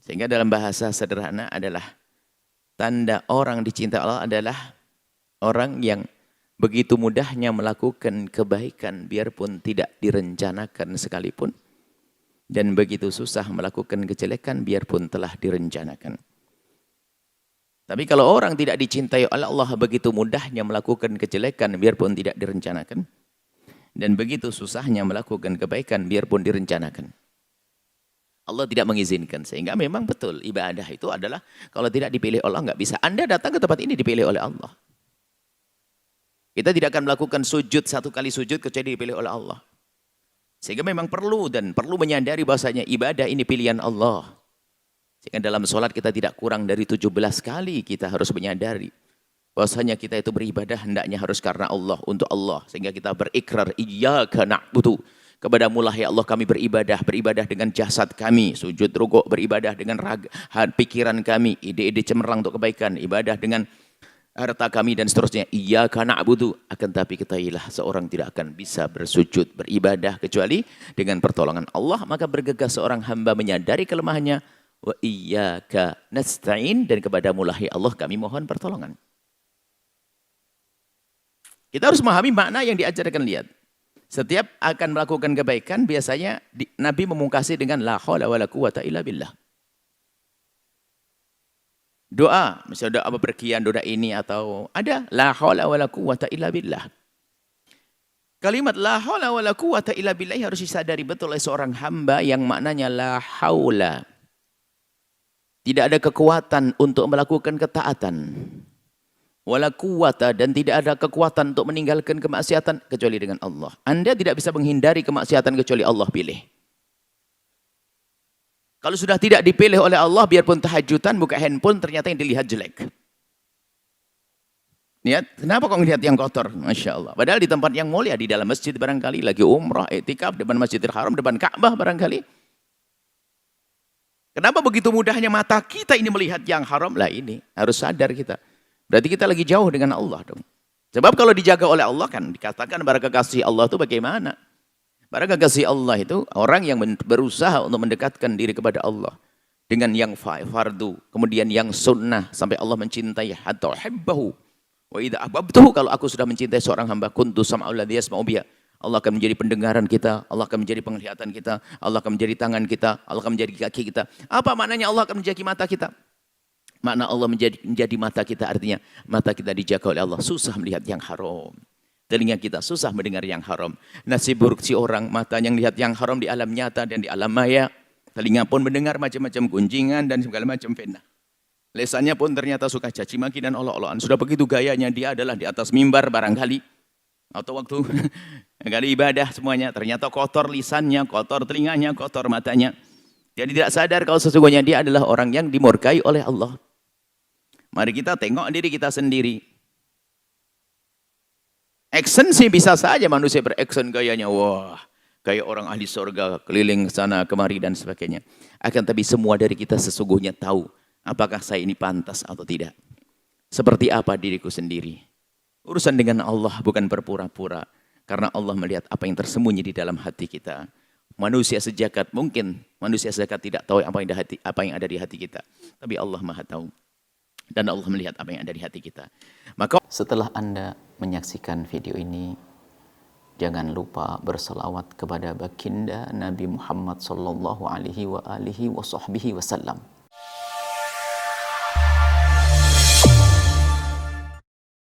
Sehingga dalam bahasa sederhana adalah tanda orang dicintai Allah adalah orang yang begitu mudahnya melakukan kebaikan biarpun tidak direncanakan sekalipun. Dan begitu susah melakukan kejelekan biarpun telah direncanakan. Tapi kalau orang tidak dicintai oleh Allah begitu mudahnya melakukan kejelekan biarpun tidak direncanakan. Dan begitu susahnya melakukan kebaikan biarpun direncanakan. Allah tidak mengizinkan. Sehingga memang betul ibadah itu adalah kalau tidak dipilih Allah nggak bisa. Anda datang ke tempat ini dipilih oleh Allah. Kita tidak akan melakukan sujud satu kali sujud kecuali dipilih oleh Allah. Sehingga memang perlu menyadari bahasanya ibadah ini pilihan Allah. Sehingga dalam sholat kita tidak kurang dari 17 kali kita harus menyadari bahwasanya kita itu beribadah hendaknya harus karena Allah, untuk Allah. Sehingga kita berikrar, iyyaka na'budu. Kepadamu lah ya Allah kami beribadah dengan jasad kami, sujud rukuk, beribadah dengan pikiran kami, ide-ide cemerlang untuk kebaikan, ibadah dengan harta kami dan seterusnya. Iyyaka na'budu. Akan tapi ketahuilah seorang tidak akan bisa bersujud, beribadah kecuali dengan pertolongan Allah. Maka bergegas seorang hamba menyadari kelemahannya. Wa iyyaka nasta'in. Dan kepadamu lah ya Allah kami mohon pertolongan. Kita harus memahami makna yang diajarkan. Lihat. Setiap akan melakukan kebaikan biasanya Nabi memungkasi dengan la haula wala quwata illa billah. Doa, misalnya doa bepergian, doa ini atau ada la haula wala quwata illa billah. Kalimat la haula wala quwata illa billah harus disadari betul oleh seorang hamba yang maknanya la haula. Tidak ada kekuatan untuk melakukan ketaatan. Wala quwata, dan tidak ada kekuatan untuk meninggalkan kemaksiatan kecuali dengan Allah. Anda tidak bisa menghindari kemaksiatan kecuali Allah pilih. Kalau sudah tidak dipilih oleh Allah, biarpun tahajudan, buka handphone, ternyata yang dilihat jelek. Lihat, kenapa kok ngelihat yang kotor? Masya Allah. Padahal di tempat yang mulia, di dalam masjid barangkali, lagi umrah, etikaf, depan Masjidil Haram, depan Ka'bah barangkali. Kenapa begitu mudahnya mata kita ini melihat yang haram? Lah ini, harus sadar kita. Berarti kita lagi jauh dengan Allah dong. Sebab kalau dijaga oleh Allah kan, dikatakan para kekasih Allah itu bagaimana? Para kekasih Allah itu orang yang berusaha untuk mendekatkan diri kepada Allah dengan yang fardu, kemudian yang sunnah sampai Allah mencintai hatta hibbahu. Wa idza ahbabtuhu, kalau aku sudah mencintai seorang hamba, kuntu sam'al ladzi yasma'u bihi. Allah akan menjadi pendengaran kita, Allah akan menjadi penglihatan kita, Allah akan menjadi tangan kita, Allah akan menjadi kaki kita. Apa maknanya Allah akan menjadi mata kita? Makna Allah menjadi mata kita artinya mata kita dijaga oleh Allah, susah melihat yang haram. Telinga kita susah mendengar yang haram. Nasib buruk si orang, mata yang lihat yang haram di alam nyata dan di alam maya. Telinga pun mendengar macam-macam gunjingan dan segala macam fitnah. Lesannya pun ternyata suka caci maki dan olok-olokan. Sudah begitu gayanya dia adalah di atas mimbar barangkali. Atau waktu kali ibadah semuanya. Ternyata kotor lisannya, kotor telinganya, kotor matanya. Dia tidak sadar kalau sesungguhnya dia adalah orang yang dimurkai oleh Allah. Mari kita tengok diri kita sendiri. Action sih bisa saja manusia beraksen gayanya. Wah, kayak orang ahli surga, keliling sana kemari dan sebagainya. Akan tapi semua dari kita sesungguhnya tahu apakah saya ini pantas atau tidak. Seperti apa diriku sendiri. Urusan dengan Allah bukan berpura-pura. Karena Allah melihat apa yang tersembunyi di dalam hati kita. Manusia sejagat mungkin, manusia sejagat tidak tahu apa yang ada di hati kita. Tapi Allah Maha tahu. Dan Allah melihat apa yang ada di hati kita. Maka setelah Anda menyaksikan video ini, jangan lupa berselawat kepada baginda Nabi Muhammad sallallahu alaihi wa alihi wa sahbihi wasallam.